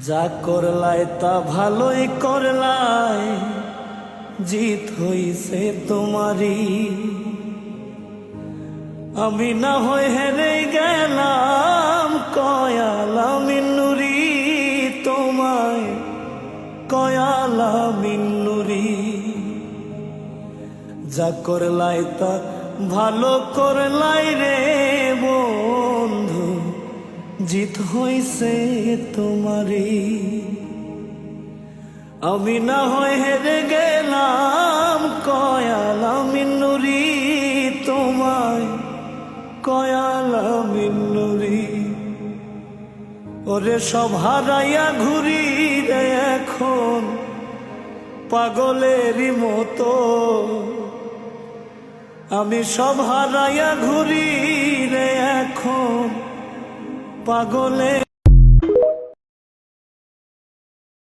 যা করলাই তা ভালোই করলাই, জিত হইছে তোমারই। আমি না হয় হেরে গেলাম, কয়ালামিন নুরি তোমায়, কয়ালামিন নুরি। যা করলাই তা ভালো করলাই রে বন্ধু, জিত হইছে তোমারই। আমি না হয় হেরে গেলাম, কয়ালামিন নুরি তোমায়, কয়ালামিন নুরি। ওরে সব হারাইয়া ঘুরি রে এখন পাগলেরই মতো, আমি সব হারাইয়া ঘুরি রে এখন পাগলের